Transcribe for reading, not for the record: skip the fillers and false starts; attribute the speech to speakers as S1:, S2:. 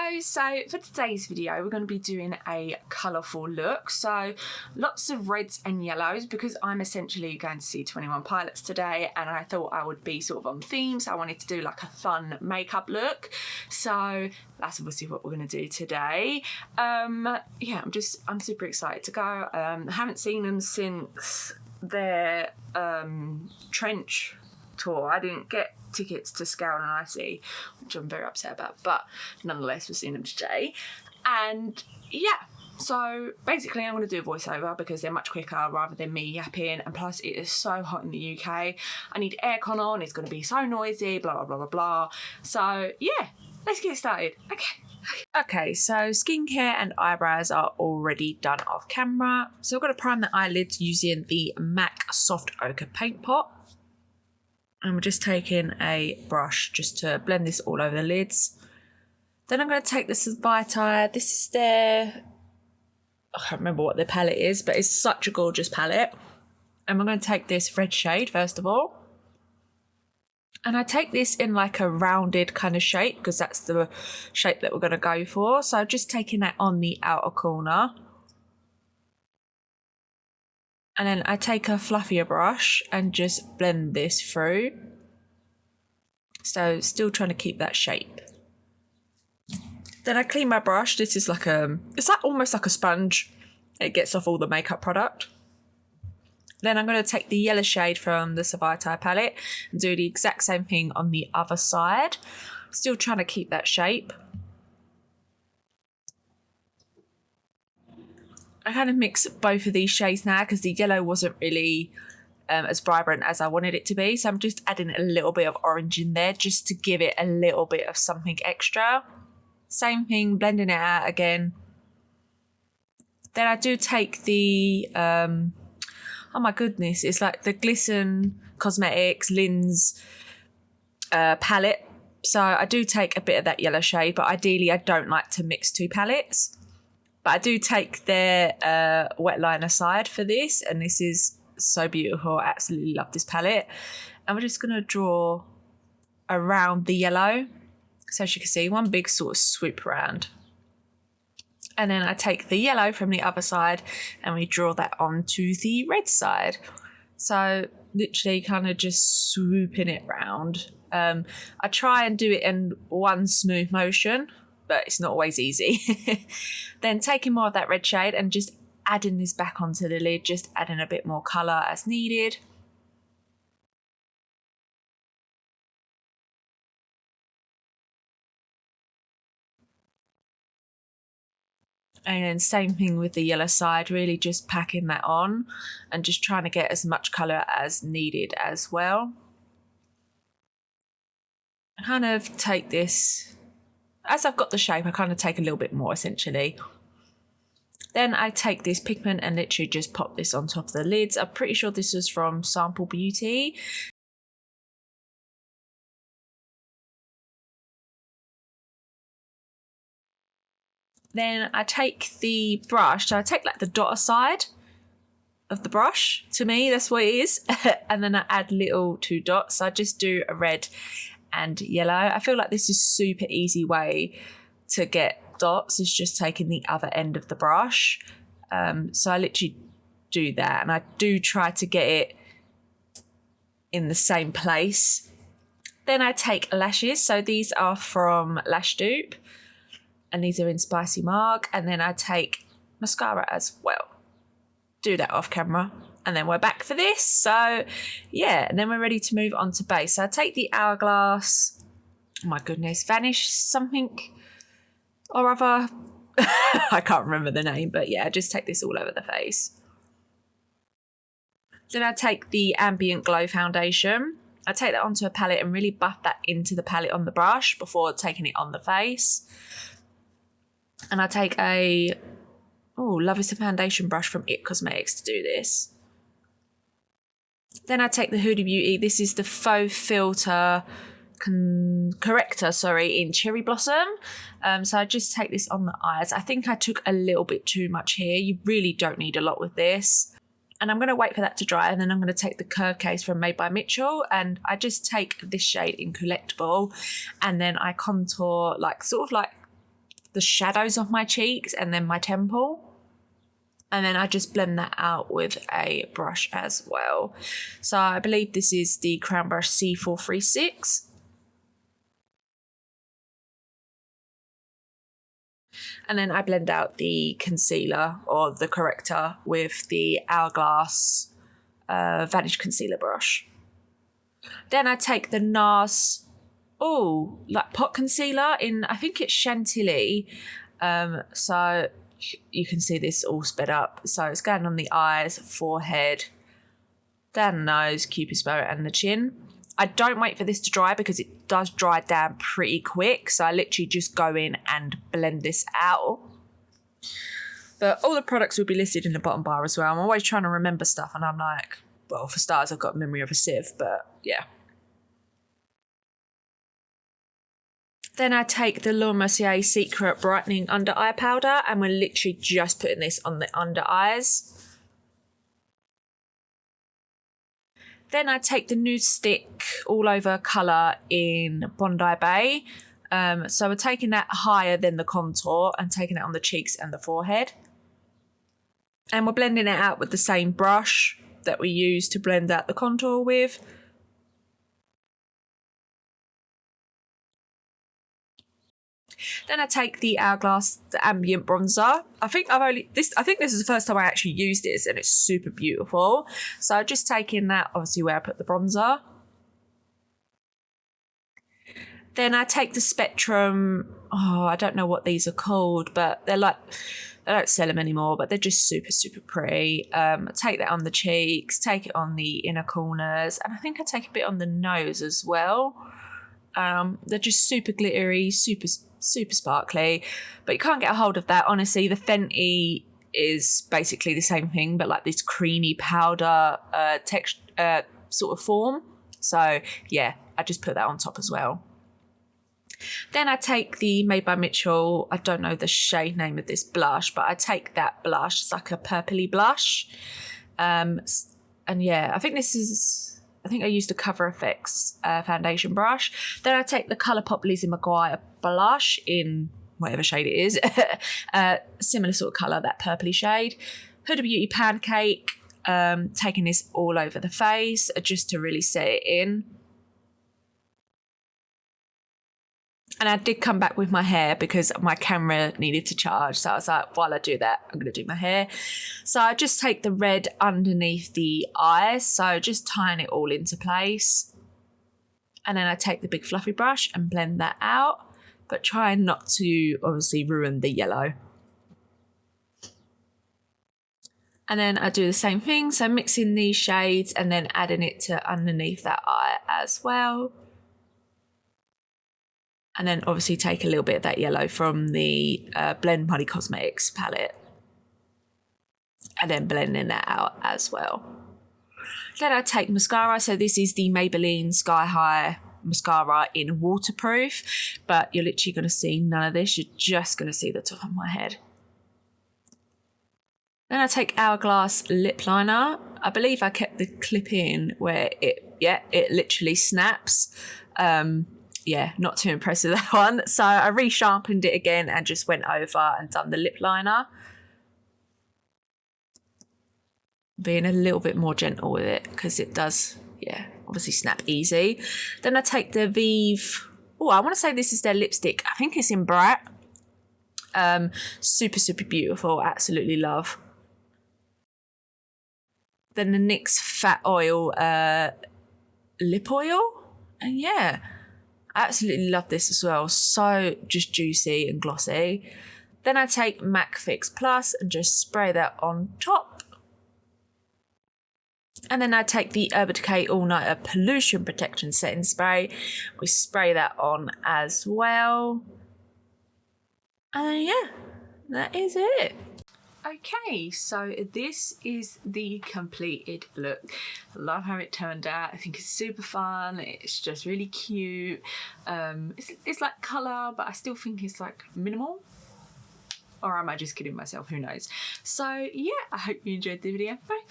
S1: Hello, so for today's video we're going to be doing a colourful look, so lots of reds and yellows because I'm essentially going to see 21 Pilots today and I thought I would be sort of on theme, so I wanted to do like a fun makeup look, so that's obviously what we're going to do today. Yeah, I'm super excited to go. I haven't seen them since their trench tour. I didn't get tickets to Scale and Icy, which I'm very upset about, but nonetheless we're seeing them today. And yeah, so basically I'm going to do a voiceover because they're much quicker rather than me yapping, and plus it is so hot in the UK. I need aircon on, it's going to be so noisy, blah blah blah blah blah. So yeah, let's get started. Okay, so skincare and eyebrows are already done off camera, so I've got to prime the eyelids using the MAC Soft Ochre Paint Pot. And we're just taking a brush just to blend this all over the lids. Then I'm going to take this Certifeye. This is their, I can't remember what their palette is, but it's such a gorgeous palette. And I'm going to take this red shade first of all. And I take this in like a rounded kind of shape because that's the shape that we're going to go for. So just taking that on the outer corner. And then I take a fluffier brush and just blend this through. So still trying to keep that shape. Then I clean my brush. This is like it's like almost like a sponge. It gets off all the makeup product. Then I'm going to take the yellow shade from the Certifeye palette and do the exact same thing on the other side. Still trying to keep that shape. I kind of mix both of these shades now because the yellow wasn't really as vibrant as I wanted it to be. So I'm just adding a little bit of orange in there just to give it a little bit of something extra. Same thing, blending it out again. Then I do take the, oh my goodness, it's like the Glisten Cosmetics Lens palette. So I do take a bit of that yellow shade, but ideally I don't like to mix two palettes. But I do take their wet liner side for this, and this is so beautiful. I absolutely love this palette. And we're just going to draw around the yellow. So as you can see, one big sort of swoop around. And then I take the yellow from the other side and we draw that onto the red side. So literally kind of just swooping it round. I try and do it in one smooth motion, but it's not always easy. Then taking more of that red shade and just adding this back onto the lid, just adding a bit more colour as needed. And then same thing with the yellow side, really just packing that on and just trying to get as much colour as needed as well. I kind of take this, as I've got the shape, I kind of take a little bit more essentially. Then I take this pigment and literally just pop this on top of the lids. I'm pretty sure this was from Sample Beauty. Then I take the brush, so I take like the dotter side of the brush, to me that's what it is, and then I add little two dots. So I just do a red and yellow. I feel like this is a super easy way to get dots, is just taking the other end of the brush. So I literally do that, and I do try to get it in the same place. Then I take lashes, so these are from Lash Dupe, and these are in Spicy Marg, and then I take mascara as well. Do that off camera, and then we're back for this. So yeah, and then we're ready to move on to base. So I take the Hourglass, oh my goodness, Vanish something or other. I can't remember the name, but yeah, just take this all over the face. Then I take the Ambient Glow Foundation. I take that onto a palette and really buff that into the palette on the brush before taking it on the face. And I take a, Love is a foundation brush from It Cosmetics to do this. Then I take the Huda Beauty. This is the Faux Filter Corrector, in Cherry Blossom. So I just take this on the eyes. I think I took a little bit too much here. You really don't need a lot with this. And I'm going to wait for that to dry, and then I'm going to take the curve case from Made by Mitchell, and I just take this shade in Collectible, and then I contour like the shadows of my cheeks and then my temple. And then I just blend that out with a brush as well. So I believe this is the Crown Brush C436. And then I blend out the concealer or the corrector with the Hourglass Vanish concealer brush. Then I take the Nars, like pot concealer in, I think it's Chantilly. So you can see this all sped up. So it's going on the eyes, forehead, down the nose, cupid's bow, and the chin. I don't wait for this to dry because it does dry down pretty quick. So I literally just go in and blend this out. But all the products will be listed in the bottom bar as well. I'm always trying to remember stuff and I'm like, well, for starters, I've got memory of a sieve, but yeah. Then I take the Laura Mercier Secret Brightening Under Eye Powder and we're literally just putting this on the under eyes. Then I take the Nude Stick All Over colour in Bondi Bay. So we're taking that higher than the contour and taking it on the cheeks and the forehead. And we're blending it out with the same brush that we use to blend out the contour with. Then I take the Hourglass, the Ambient bronzer. I think this is the first time I actually used this and it's super beautiful. So just taking that, obviously where I put the bronzer. Then I take the Spectrum, I don't know what these are called, but they're like, they don't sell them anymore, but they're just super, super pretty. Take that on the cheeks, take it on the inner corners, and I think I take a bit on the nose as well. They're just super glittery, super sparkly, but you can't get a hold of that. Honestly, the Fenty is basically the same thing, but like this creamy powder texture sort of form. So yeah, I just put that on top as well. Then I take the Made by Mitchell, I don't know the shade name of this blush, but I take that blush. It's like a purpley blush. And yeah, I think I used a Cover FX foundation brush. Then I take the Colourpop Lizzie McGuire blush in whatever shade it is. Similar sort of colour, that purpley shade. Huda Beauty Pancake. Taking this all over the face just to really set it in. And I did come back with my hair because my camera needed to charge. So I was like, while I do that, I'm going to do my hair. So I just take the red underneath the eyes. So just tying it all into place. And then I take the big fluffy brush and blend that out. But trying not to obviously ruin the yellow. And then I do the same thing. So mixing these shades and then adding it to underneath that eye as well. And then obviously take a little bit of that yellow from the Blend Money Cosmetics palette. And then blending that out as well. Then I take mascara. So this is the Maybelline Sky High mascara in waterproof. But you're literally going to see none of this. You're just going to see the top of my head. Then I take Hourglass lip liner. I believe I kept the clip in where it literally snaps. Yeah, not too impressed with that one. So I re-sharpened it again and just went over and done the lip liner. Being a little bit more gentle with it because it does, obviously snap easy. Then I take the Vive, I want to say this is their lipstick. I think it's in Bright. Super, super beautiful. Absolutely love. Then the NYX Fat Oil lip oil. And yeah. Absolutely love this as well. So just juicy and glossy. Then I take MAC Fix Plus and just spray that on top. And then I take the Urban Decay All Nighter Pollution Protection Setting Spray. We spray that on as well. And yeah, that is it. Okay, so this is the completed look. I love how it turned out. I think it's super fun. It's just really cute. It's like colour, but I still think it's like minimal. Or am I just kidding myself? Who knows? So yeah, I hope you enjoyed the video. Bye.